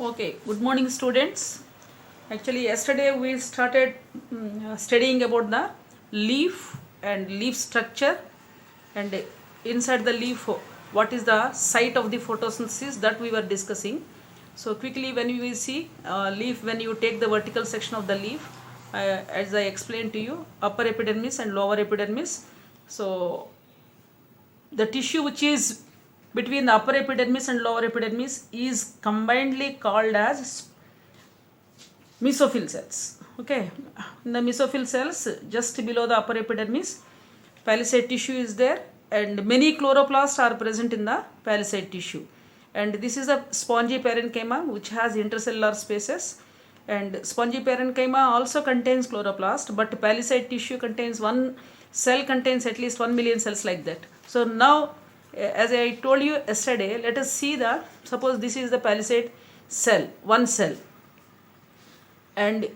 Okay, good morning, students. Actually, yesterday we started studying about the leaf and leaf structure, and inside the leaf, what is the site of the photosynthesis that we were discussing. So, quickly, when we see leaf, when you take the vertical section of the leaf, as I explained to you, upper epidermis and lower epidermis. So, the tissue which is between the upper epidermis and lower epidermis is combinedly called as mesophyll cells. Okay, in the mesophyll cells just below the upper epidermis, palisade tissue is there, and many chloroplasts are present in the palisade tissue. And this is a spongy parenchyma which has intercellular spaces. And spongy parenchyma also contains chloroplast, but palisade tissue contains one cell contains at least 1 million cells like that. So now, as I told you yesterday, let us see the, suppose this is the palisade cell, one cell, and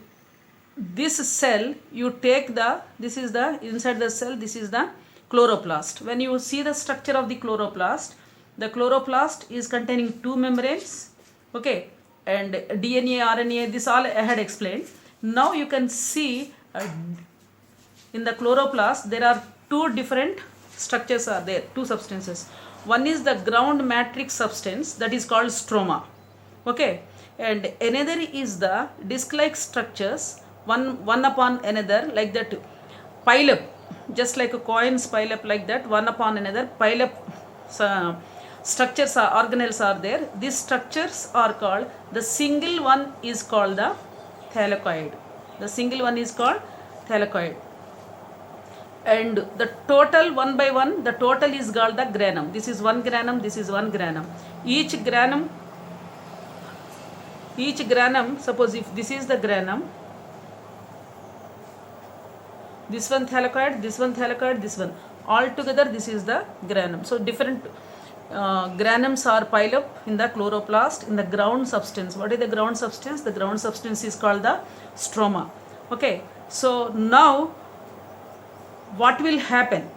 this cell you take the, this is the inside the cell, this is the chloroplast. When you see the structure of the chloroplast is containing two membranes, okay, and DNA, RNA, this all I had explained. Now you can see in the chloroplast there are two different structures are there, two substances. One is the ground matrix substance, that is called stroma, okay, and another is the disc-like structures, one upon another, like that, pile up, just like a coins pile up like that, one upon another, pile up structures or organelles are there. These structures are called, the single one is called the thylakoid. The single one is called thylakoid. And the total one by one, the total is called the granum. This is one granum, this is one granum. Each granum, suppose if this is the granum, this one thylakoid, this one thylakoid, this one, all together this is the granum. So different granums are piled up in the chloroplast in the ground substance. What is the ground substance? The ground substance is called the stroma. Okay, so now what will happen?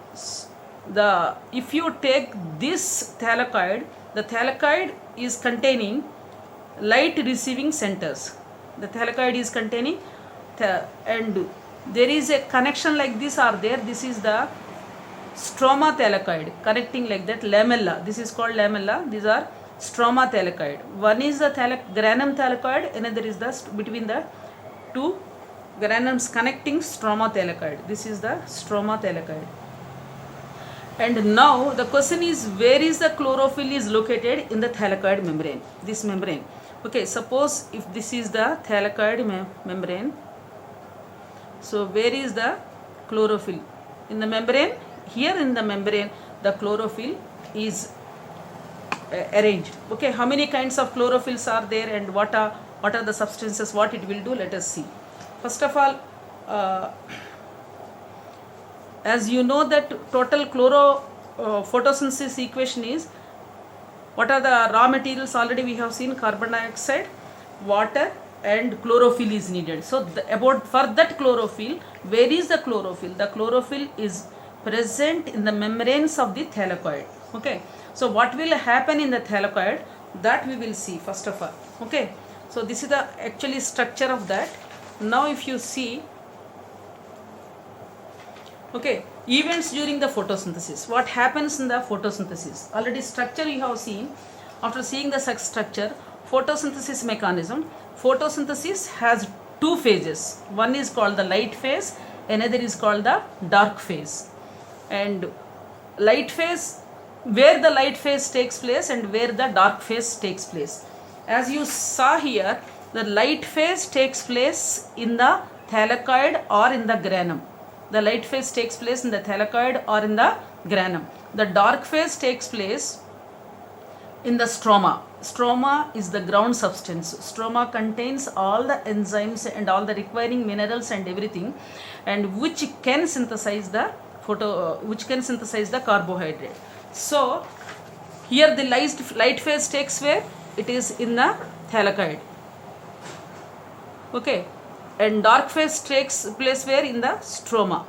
If you take this thylakoid, the thylakoid is containing light receiving centers. The thylakoid is containing and there is a connection like this are there. This is the stroma thylakoid connecting like that, lamella. This is called lamella. These are stroma thylakoid. One is the granum thylakoid, another is the between the two granums connecting stroma thylakoid. This is the stroma thylakoid. And now the question is, where is the chlorophyll is located in the thylakoid membrane? This membrane. Okay, suppose if this is the thylakoid membrane, so where is the chlorophyll? In the membrane, here in the membrane, the chlorophyll is arranged. Okay, how many kinds of chlorophylls are there and what are the substances, what it will do? Let us see. First of all, as you know that total photosynthesis equation is, what are the raw materials? Already we have seen carbon dioxide, water and chlorophyll is needed. So for that chlorophyll, where is the chlorophyll? The chlorophyll is present in the membranes of the thylakoid. Okay, so what will happen in the thylakoid, that we will see first of all. Okay, so this is the actually structure of that. Now if you see, okay, events during the photosynthesis, what happens in the photosynthesis? Already structure you have seen. After seeing the structure, photosynthesis mechanism, photosynthesis has two phases. One is called the light phase, another is called the dark phase. And light phase, where the light phase takes place and where the dark phase takes place. As you saw here, the light phase takes place in the thylakoid or in the granum. The light phase takes place in the thylakoid or in the granum. The dark phase takes place in the stroma. Stroma is the ground substance. Stroma contains all the enzymes and all the requiring minerals and everything, and which can synthesize the carbohydrate. So here the light phase takes where? It is in the thylakoid. Okay, and dark phase takes place where? In the stroma.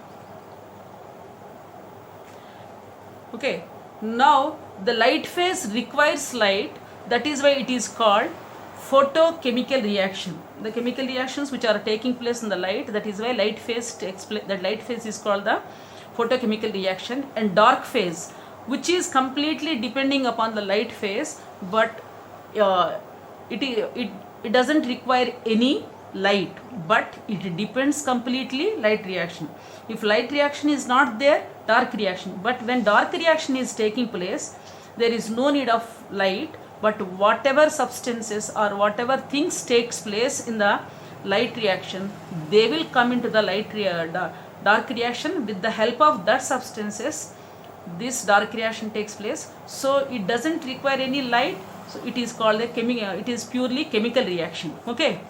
Okay, now the light phase requires light, that is why it is called photochemical reaction, the chemical reactions which are taking place in the light, that is why light phase takes place, that light phase is called the photochemical reaction. And dark phase, which is completely depending upon the light phase, but it doesn't require any light, but it depends completely light reaction. If light reaction is not there, dark reaction. But when dark reaction is taking place, there is no need of light, but whatever substances or whatever things takes place in the light reaction, they will come into the dark reaction. With the help of that substances, this dark reaction takes place. So it doesn't require any light, so it is called it is purely chemical reaction. Okay,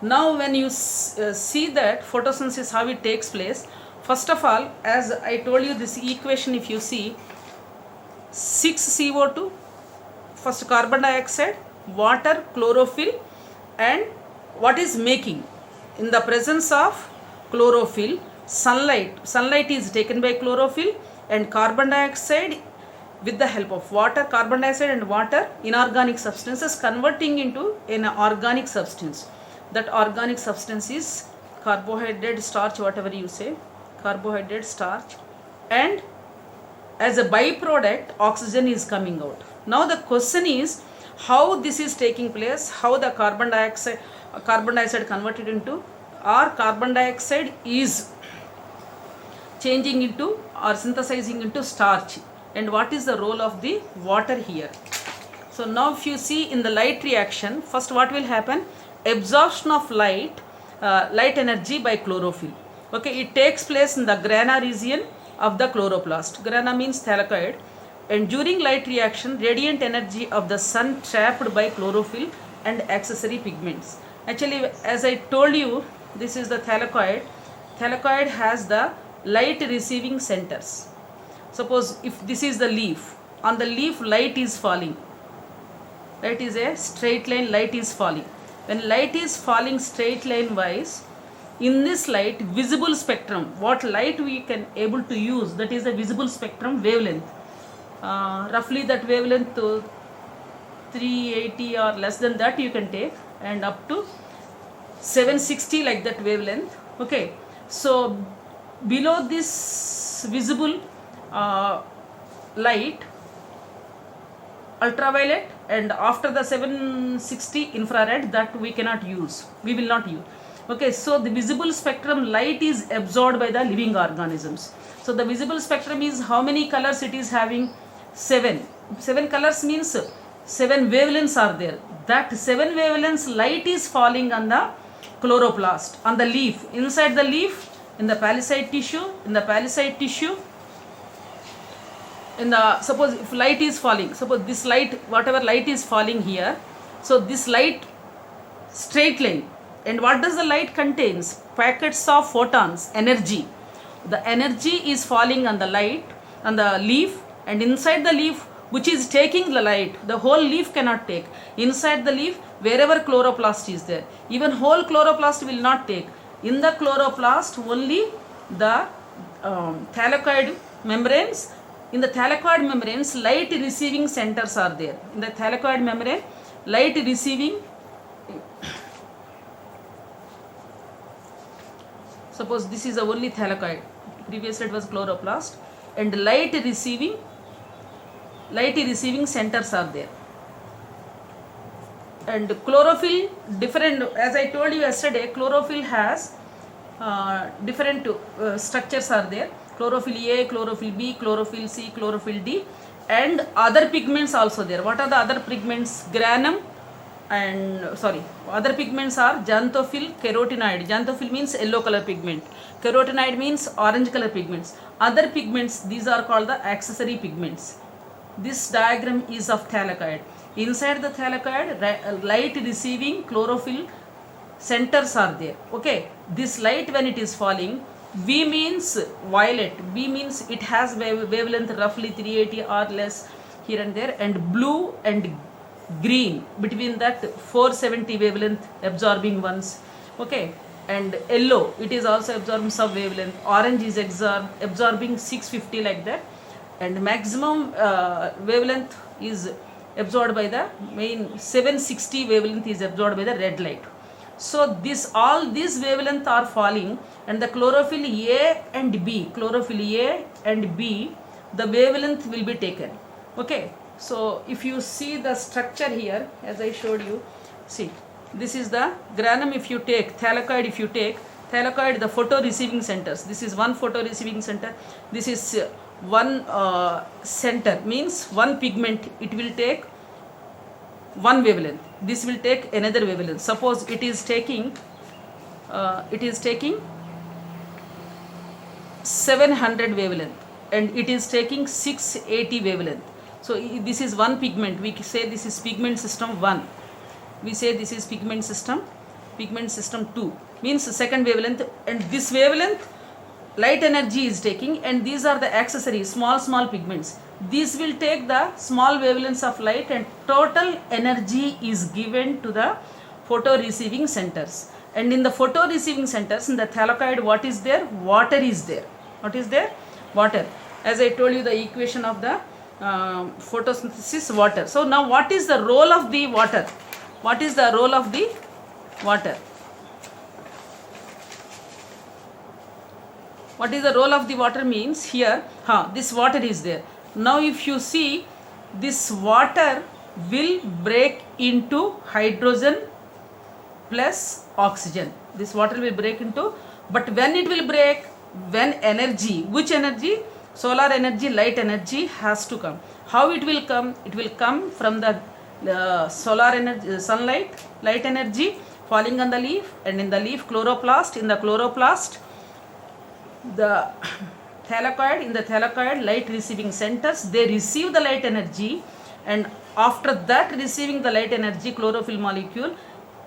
now when you see that photosynthesis, how it takes place, first of all, as I told you, this equation, if you see, 6CO2, first carbon dioxide, water, chlorophyll, and what is making? In the presence of chlorophyll, sunlight is taken by chlorophyll, and carbon dioxide with the help of water, carbon dioxide and water, inorganic substances converting into an organic substance. That organic substance is carbohydrate, starch, whatever you say, carbohydrate, starch, and as a byproduct, oxygen is coming out. Now the question is how this is taking place, how the carbon dioxide converted into, or carbon dioxide is changing into or synthesizing into starch, and what is the role of the water here. So now if you see in the light reaction, first what will happen? Absorption of light energy by chlorophyll. Okay, it takes place in the grana region of the chloroplast. Grana means thylakoid. And during light reaction, radiant energy of the sun trapped by chlorophyll and accessory pigments. Actually, as I told you, this is the thylakoid. Thylakoid has the light receiving centers. Suppose if this is the leaf, on the leaf light is falling. Light is a straight line, light is falling. When light is falling straight line wise, in this light, visible spectrum, what light we can able to use, that is a visible spectrum wavelength. Roughly that wavelength 380 or less than that you can take, and up to 760 like that wavelength. Okay, so below this visible light, ultraviolet, and after the 760 infrared, that we cannot use, we will not use. Okay, so the visible spectrum light is absorbed by the living organisms. So the visible spectrum is how many colors it is having? 7 colors means 7 wavelengths are there. That 7 wavelengths light is falling on the chloroplast, on the leaf, inside the leaf, in the palisade tissue, in the, suppose if light is falling, suppose this light, whatever light is falling here, so this light straight line, and what does the light contains? Packets of photons, energy. The energy is falling on the light, on the leaf, and inside the leaf, which is taking the light, the whole leaf cannot take. Inside the leaf, wherever chloroplast is there, even whole chloroplast will not take. In the chloroplast, only the thylakoid membranes. In the thylakoid membranes, light receiving centers are there. In the thylakoid membrane, light receiving, suppose this is the only thylakoid, previously it was chloroplast, and light receiving centers are there. And chlorophyll, different, as I told you yesterday, chlorophyll has different structures are there. Chlorophyll A, chlorophyll B, chlorophyll C, chlorophyll D, and other pigments also there. What are the other pigments? Granum, and other pigments are xanthophyll, carotenoid. Xanthophyll means yellow color pigment, carotenoid means orange color pigments. Other pigments, these are called the accessory pigments. This diagram is of thylakoid. Inside the thylakoid, light receiving chlorophyll centers are there. Okay, this light when it is falling, V means violet, B means it has wavelength roughly 380 or less here and there, and blue and green, between that 470 wavelength absorbing ones. Okay, and yellow, it is also absorbing some wavelength. Orange is absorbing 650 like that, and maximum wavelength is absorbed by the main 760 wavelength is absorbed by the red light. So this all these wavelengths are falling, and the chlorophyll A and B, the wavelength will be taken. Okay, so if you see the structure here, as I showed you, see this is the granum. If you take thylakoid, the photo receiving centers, this is one photo receiving center, this is one center, means one pigment, it will take one wavelength, this will take another wavelength. Suppose it is taking 700 wavelength and it is taking 680 wavelength. So this is one pigment, we say this is pigment system 1, we say this is pigment system 2, means second wavelength, and this wavelength light energy is taking, and these are the accessories, small pigments. These will take the small wavelengths of light, and total energy is given to the photo receiving centers. And in the photo receiving centers, in the thylakoid, what is there? Water is there. What is there? Water. As I told you, the equation of the photosynthesis, water. So now what is the role of the water? What is the role of the water? What is the role of the water means here, this water is there. Now if you see, this water will break into hydrogen plus oxygen. This water will break into, but when it will break, when energy, which energy? Solar energy, light energy has to come. How it will come? It will come from the solar energy, sunlight, light energy falling on the leaf, and in the leaf chloroplast, in the chloroplast the thylakoid, in the thylakoid light receiving centers, they receive the light energy, and after that receiving the light energy, chlorophyll molecule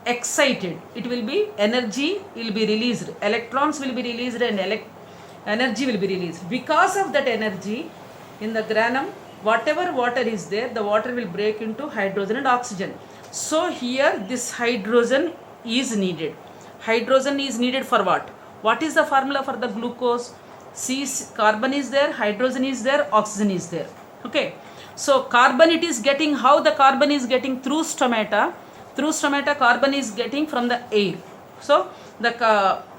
excited, it will be energy will be released, electrons will be released, and energy will be released. Because of that energy, in the granum, whatever water is there, the water will break into hydrogen and oxygen. So here this hydrogen is needed. Hydrogen is needed for what? What is the formula for the glucose? C, carbon is there, hydrogen is there, oxygen is there. Okay, so carbon it is getting, how the carbon is getting? Through stomata. Through stomata, carbon is getting from the air. So the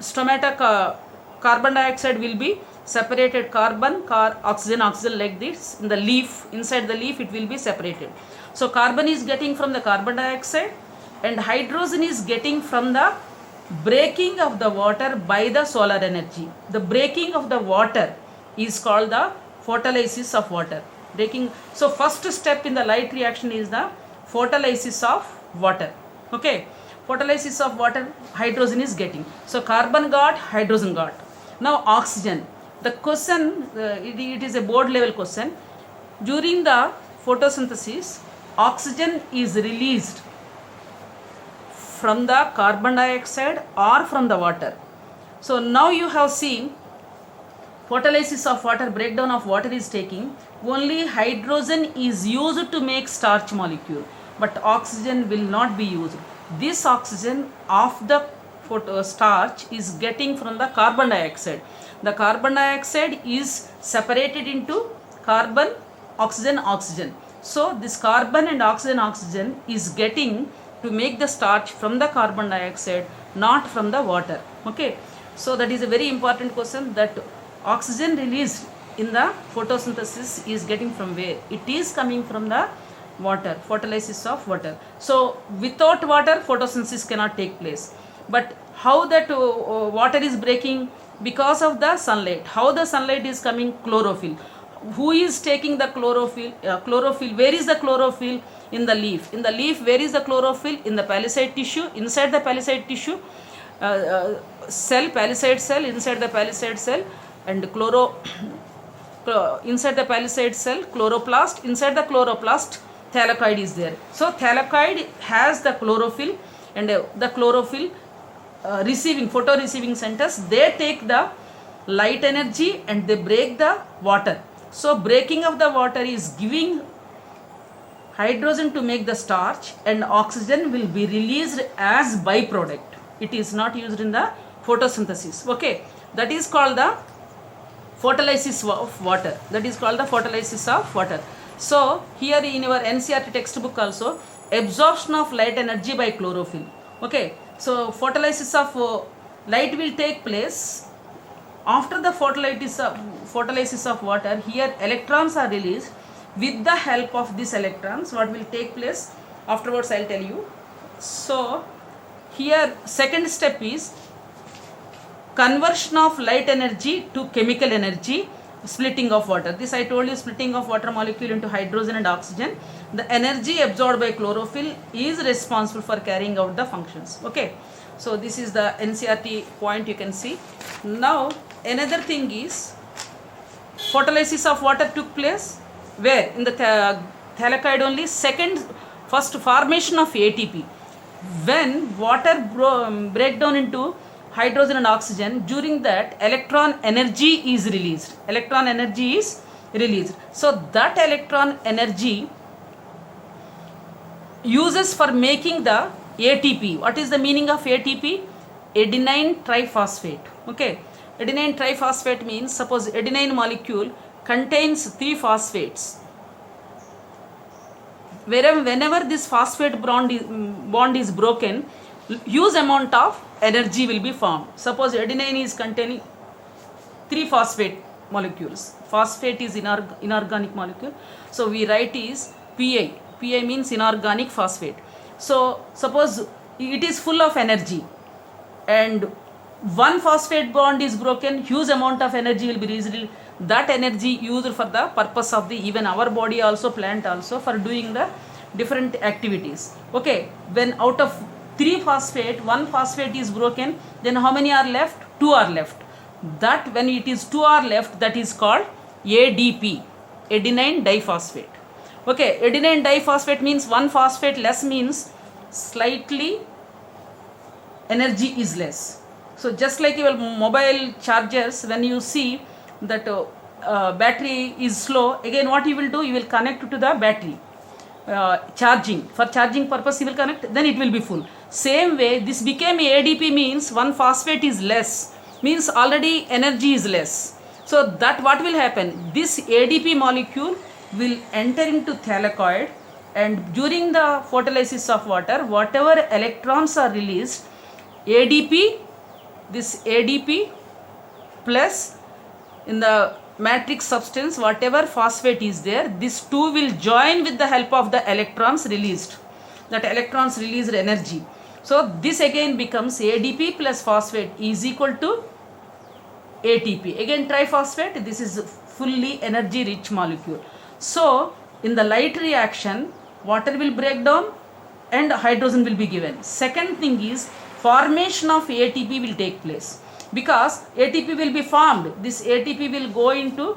stomata carbon dioxide will be separated, carbon, oxygen, like this. In the leaf, inside the leaf, it will be separated. So carbon is getting from the carbon dioxide, and hydrogen is getting from the breaking of the water by the solar energy. The breaking of the water is called the photolysis of water. Breaking. So first step in the light reaction is the photolysis of water. Okay, photolysis of water, hydrogen is getting. So carbon got, hydrogen got. Now oxygen. The question, it is a board level question. During the photosynthesis, oxygen is released from the carbon dioxide or from the water. So now you have seen photolysis of water, breakdown of water is taking. Only hydrogen is used to make starch molecule, but oxygen will not be used. This oxygen of the starch is getting from the carbon dioxide. The carbon dioxide is separated into carbon, oxygen, oxygen. So this carbon and oxygen is getting to make the starch from the carbon dioxide, not from the water. Okay, so that is a very important question, that oxygen released in the photosynthesis is getting from where? It is coming from the water, photolysis of water. So without water, photosynthesis cannot take place. But how that water is breaking? Because of the sunlight. How the sunlight is coming? Chlorophyll. Who is taking the chlorophyll? Chlorophyll. Where is the chlorophyll? In the leaf. In the leaf, where is the chlorophyll? In the palisade tissue. Inside the palisade tissue, cell, palisade cell, inside the palisade cell, and inside the palisade cell, chloroplast. Inside the chloroplast, thylakoid is there. So thylakoid has the chlorophyll, and the chlorophyll receiving, photo receiving centers, they take the light energy and they break the water. So breaking of the water is giving hydrogen to make the starch, and oxygen will be released as byproduct. It is not used in the photosynthesis. Okay, that is called the photolysis of water. That is called the photolysis of water. So here in your NCERT textbook also, absorption of light energy by chlorophyll. Okay, so photolysis of light will take place after the photolysis of water. Here electrons are released. With the help of these electrons, what will take place afterwards I'll tell you. So here second step is conversion of light energy to chemical energy, splitting of water. This I told you, splitting of water molecule into hydrogen and oxygen. The energy absorbed by chlorophyll is responsible for carrying out the functions. Okay, so this is the NCERT point you can see. Now another thing is photolysis of water took place where? In the thylakoid only. First formation of ATP. When water break down into hydrogen and oxygen, during that electron energy is released. So that electron energy uses for making the ATP. What is the meaning of ATP? Adenine triphosphate. Okay, adenine triphosphate means, suppose adenine molecule contains 3 phosphates. Whenever this phosphate bond is broken, huge amount of energy will be formed. Suppose adenine is containing 3 phosphate molecules. Phosphate is inorganic molecule, so we write is Pi. Pi means inorganic phosphate. So suppose it is full of energy and one phosphate bond is broken, huge amount of energy will be released. That energy used for the purpose of the even our body also, plant also, for doing the different activities. Okay, when out of 3 phosphate, 1 phosphate is broken, then how many are left? 2 are left. That when it is 2 are left, that is called ADP, adenine diphosphate. Okay, adenine diphosphate means 1 phosphate less, means slightly energy is less. So just like your mobile chargers, when you see that battery is slow, again what you will do, you will connect to the battery, charging, for charging purpose you will connect, then it will be full. Same way this became ADP, means 1 phosphate is less, means already energy is less. So that what will happen, this ADP molecule will enter into thylakoid, and during the photolysis of water, whatever electrons are released, ADP, this ADP plus in the matrix substance whatever phosphate is there, this two will join with the help of the electrons released. That electrons released energy. So this again becomes ADP plus phosphate is equal to ATP. Again triphosphate, this is fully energy rich molecule. So in the light reaction, water will break down and hydrogen will be given. Second thing is formation of ATP will take place, because ATP will be formed. This ATP will go into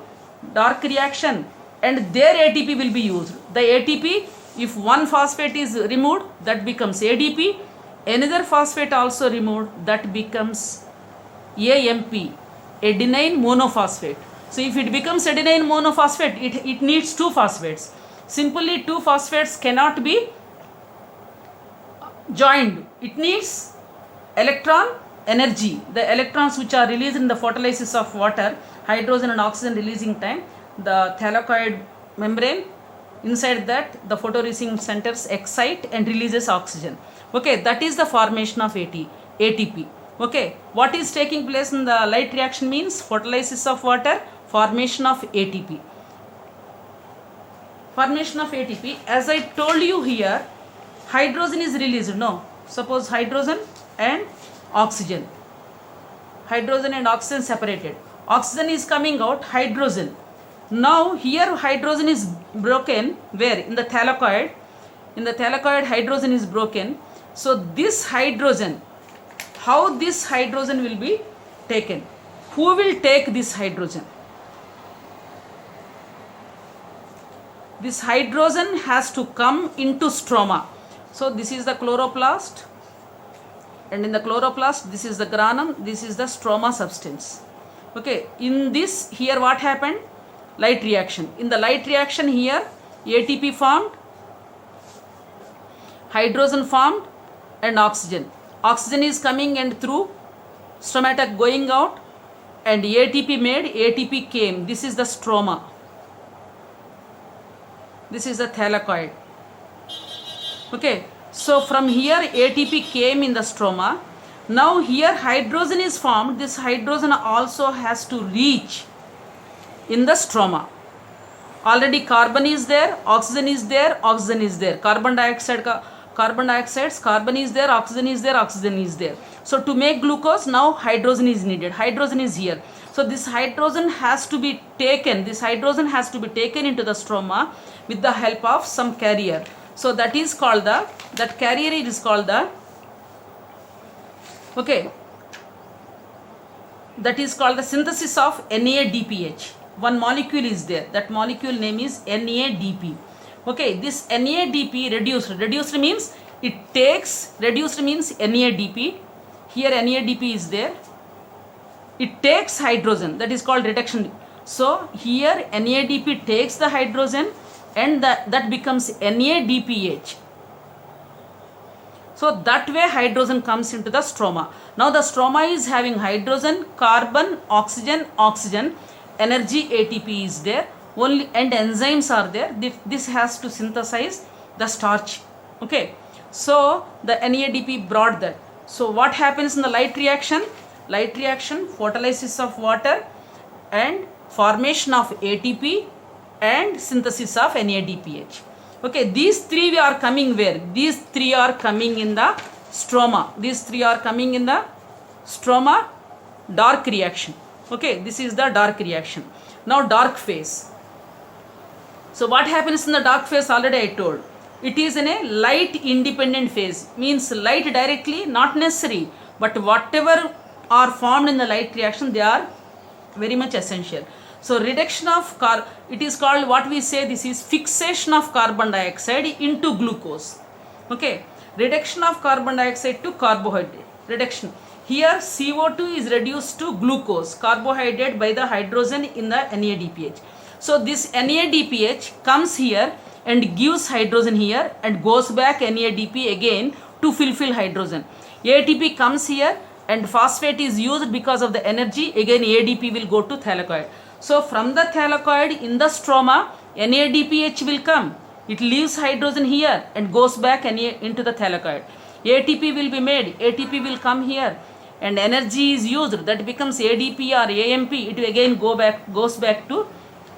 dark reaction and their ATP will be used. The ATP, if 1 phosphate is removed, that becomes ADP. Another phosphate also removed, that becomes AMP, adenine monophosphate. So if it becomes adenine monophosphate, it needs 2 phosphates. Simply 2 phosphates cannot be joined. It needs electron energy. The electrons which are released in the photolysis of water, hydrogen and oxygen releasing time, the thylakoid membrane, inside that the photoresist centers excite and releases oxygen. Okay, that is the formation of ATP. Okay, what is taking place in the light reaction means photolysis of water, formation of ATP. Formation of ATP, as I told you here, hydrogen is released. No, suppose hydrogen and oxygen. Hydrogen and oxygen separated. Oxygen is coming out, hydrogen. Now here hydrogen is broken, where? In the thylakoid. In the thylakoid hydrogen is broken. So this hydrogen, how this hydrogen will be taken? Who will take this hydrogen? This hydrogen has to come into stroma. So this is the chloroplast, and in the chloroplast this is the granum, this is the stroma substance. Okay, in this, here what happened? Light reaction. In the light reaction here, ATP formed, hydrogen formed, and oxygen. Oxygen is coming and through stomata going out, and ATP made, ATP came. This is the stroma. This is the thylakoid. Okay, so from here ATP came in the stroma. Now here hydrogen is formed. This hydrogen also has to reach in the stroma. Already carbon is there, oxygen is there, oxygen is there. Carbon dioxide, carbon is there, oxygen is there, oxygen is there. So to make glucose, now hydrogen is needed. Hydrogen is here. So this hydrogen has to be taken. This hydrogen has to be taken into the stroma with the help of some carrier. So that is called the, that carrier is called the, okay, that is called the synthesis of NADPH. One molecule is there. That molecule name is NADP. Okay, this NADP reduced means it takes, reduced means NADP. Here NADP is there. It takes hydrogen, that is called reduction. So here NADP takes the hydrogen and that becomes NADPH. So that way hydrogen comes into the stroma. Now the stroma is having hydrogen, carbon, oxygen, energy ATP is there, only and enzymes are there. This has to synthesize the starch. Okay, so the NADP brought that. So what happens in the light reaction? Light reaction, photolysis of water and formation of ATP and synthesis of NADPH. Okay, these three are coming where? These three are coming in the stroma. These three are coming in the stroma, dark reaction. Okay, this is the dark reaction. Now dark phase. So what happens in the dark phase already I told. It is in a light independent phase. Means light directly not necessary. But whatever are formed in the light reaction, they are very much essential. So reduction of it is called, what we say, this is fixation of carbon dioxide into glucose. Okay, reduction of carbon dioxide to carbohydrate. Reduction. Here CO2 is reduced to glucose, carbohydrate by the hydrogen in the NADPH. So this NADPH comes here and gives hydrogen here and goes back NADP again to fulfill hydrogen. ATP comes here and phosphate is used because of the energy. Again ADP will go to thylakoid. So from the thylakoid in the stroma, NADPH will come. It leaves hydrogen here and goes back into the thylakoid. ATP will be made. ATP will come here and energy is used. That becomes ADP or AMP. It will again goes back to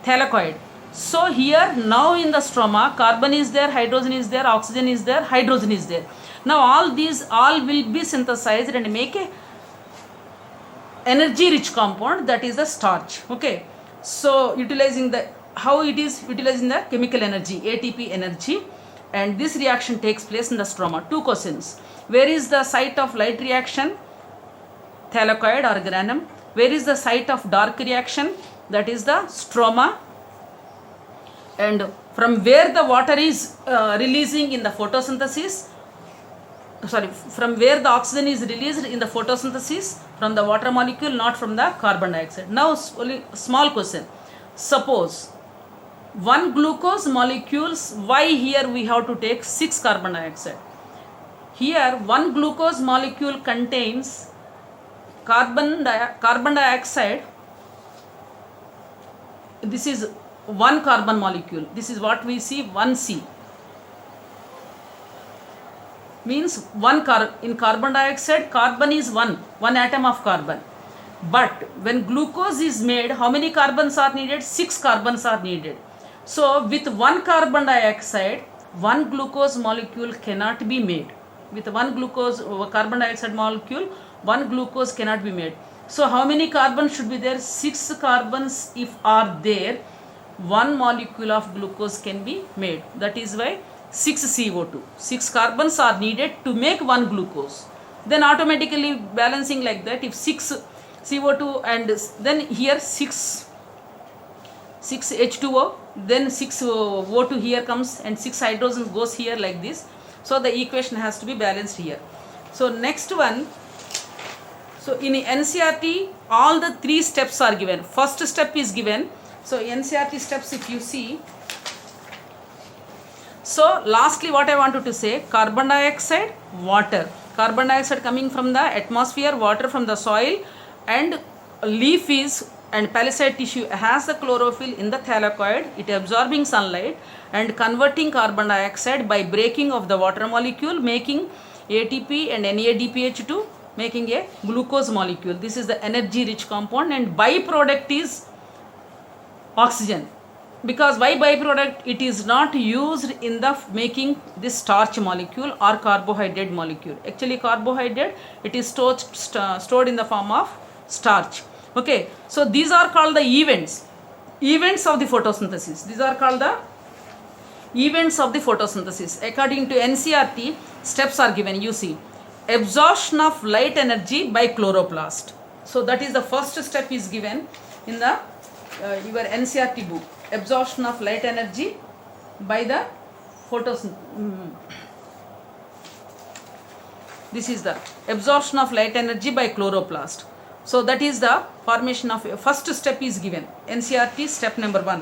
thylakoid. So here now in the stroma, carbon is there, hydrogen is there, oxygen is there, hydrogen is there. Now all these will be synthesized and make a energy rich compound, that is the starch. Okay, so utilizing the, how it is utilizing the chemical energy, ATP energy, and this reaction takes place in the stroma. Two questions. Where is the site of light reaction? Thylakoid or granum. Where is the site of dark reaction? That is the stroma. And from where the water is releasing in the photosynthesis, from where the oxygen is released in the photosynthesis, from the water molecule, not from the carbon dioxide. Now small question. Suppose one glucose molecules, why here we have to take 6 carbon dioxide? Here one glucose molecule contains carbon dioxide. This is one carbon molecule. This is what we see, 1C. Means in carbon dioxide, carbon is one atom of carbon. But when glucose is made, how many carbons are needed? 6 carbons are needed. So with one carbon dioxide, one glucose molecule cannot be made. With one carbon dioxide molecule, one glucose cannot be made. So how many carbons should be there? 6 carbons if are there, one molecule of glucose can be made. That is why 6 CO2. 6 carbons are needed to make one glucose. Then automatically balancing like that, if 6 CO2 and then here 6 H2O, then 6 O2 here comes and 6 hydrogen goes here like this. So the equation has to be balanced here. So next one, so in NCERT all the 3 steps are given. First step is given. So NCERT steps if you see. So lastly what I wanted to say, carbon dioxide, water. Carbon dioxide coming from the atmosphere, water from the soil, and leaf is and palisade tissue has the chlorophyll in the thylakoid, it absorbing sunlight and converting carbon dioxide by breaking of the water molecule, making ATP and NADPH to making a glucose molecule. This is the energy rich compound, and byproduct is oxygen. Because why byproduct? It is not used in the making this starch molecule or carbohydrate molecule. Actually carbohydrate, it is stored in the form of starch. Okay, so these are called the events of the photosynthesis. These are called the events of the photosynthesis. According to NCERT, steps are given. You see, absorption of light energy by chloroplast. So that is the first step is given in the your NCERT book. Absorption of light energy by the photosynthesis. This is the absorption of light energy by chloroplast. So that is the formation of first step is given. NCERT step number 1.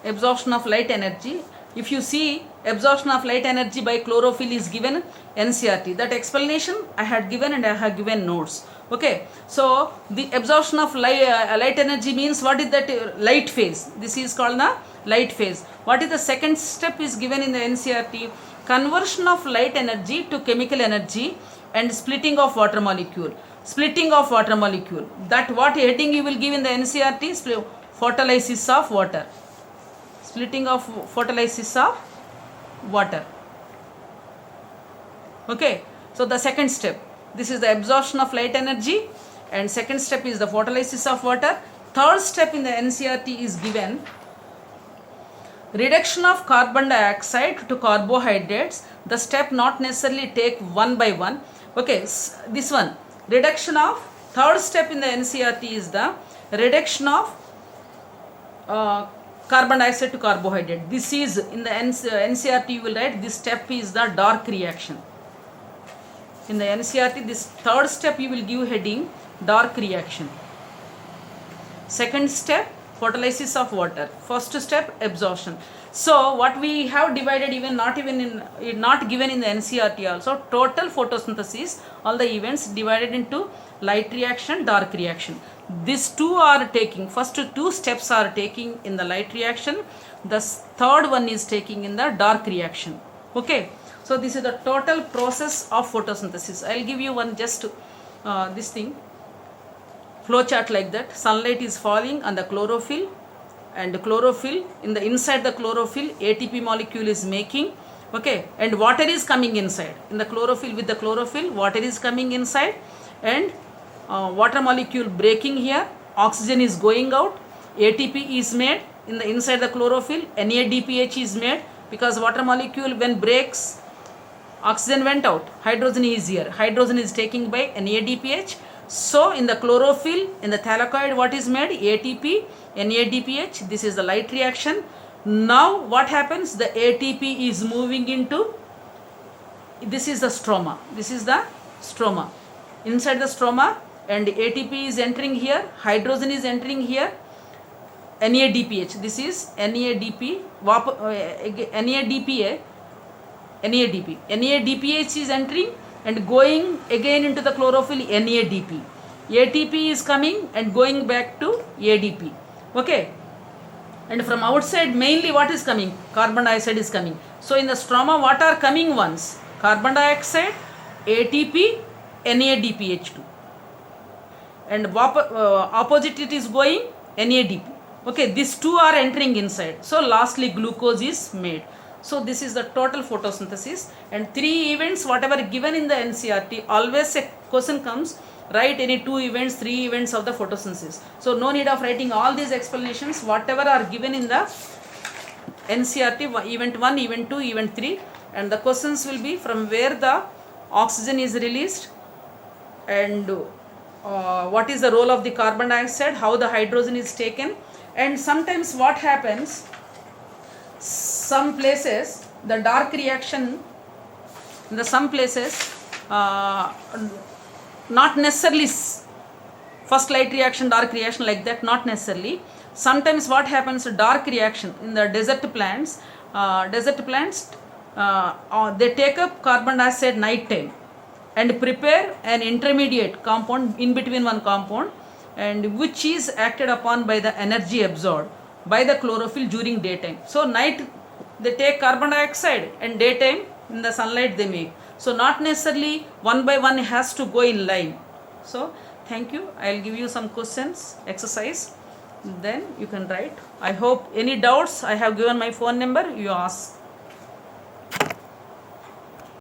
Absorption of light energy. If you see, absorption of light energy by chlorophyll is given NCERT. That explanation I had given, and I have given notes. Okay, so the absorption of light energy means what is that? Light phase. This is called the light phase. What is the second step is given in the NCERT? Conversion of light energy to chemical energy and splitting of water molecule. Splitting of water molecule. That what heading you will give in the NCERT? Photolysis of water. Splitting of photolysis of water. Okay, so the second step. This is the absorption of light energy, and second step is the photolysis of water. Third step in the NCERT is given reduction of carbon dioxide to carbohydrates. The step not necessarily take one by one. Okay, this one, reduction of, third step in the NCERT is the reduction of carbon dioxide to carbohydrate. This is in the NCERT you will write, this step is the dark reaction. In the NCERT, this third step you will give heading dark reaction. Second step, photolysis of water. First step, absorption. So what we have divided, even not given in the NCERT also, total photosynthesis, all the events divided into light reaction, dark reaction. These two are taking, first two steps are taking in the light reaction, the third one is taking in the dark reaction. Okay, so this is the total process of photosynthesis. I will give you one just this thing, flow chart like that. Sunlight is falling on the chlorophyll, and chlorophyll, in the inside the chlorophyll, ATP molecule is making. Okay, and water is coming inside. In the chlorophyll, with the chlorophyll, water is coming inside, and water molecule breaking here, oxygen is going out, ATP is made in the inside the chlorophyll, NADPH is made, because water molecule when breaks, oxygen went out, hydrogen is here, hydrogen is taken by NADPH. So in the chlorophyll, in the thylakoid, what is made? ATP, NADPH. This is the light reaction. Now what happens? The ATP is moving into, this is the stroma. This is the stroma. Inside the stroma, and ATP is entering here, hydrogen is entering here, NADPH. This is NADP, NADPH is entering and going again into the chlorophyll, NADP. ATP is coming and going back to ADP. Okay, and from outside mainly what is coming? Carbon dioxide is coming. So in the stroma, what are coming ones? Carbon dioxide, ATP, NADPH2, and opposite it is going NADP. Okay, these two are entering inside. So lastly glucose is made. So this is the total photosynthesis, and three events whatever given in the NCERT, always a question comes, write any two events, three events of the photosynthesis. So no need of writing all these explanations, whatever are given in the NCERT, event 1, event 2, event 3, and the questions will be from where the oxygen is released, and what is the role of the carbon dioxide, how the hydrogen is taken, and sometimes what happens, some places the dark reaction, in the some places not necessarily first light reaction, dark reaction like that, not necessarily. Sometimes what happens, dark reaction in the desert plants, they take up carbon dioxide night time. and prepare an intermediate compound in between one compound, and which is acted upon by the energy absorbed by the chlorophyll during daytime. So night they take carbon dioxide and daytime in the sunlight they make. So not necessarily one by one has to go in line. So thank you. I'll give you some questions, exercise, then you can write. I hope any doubts, I have given my phone number, you ask.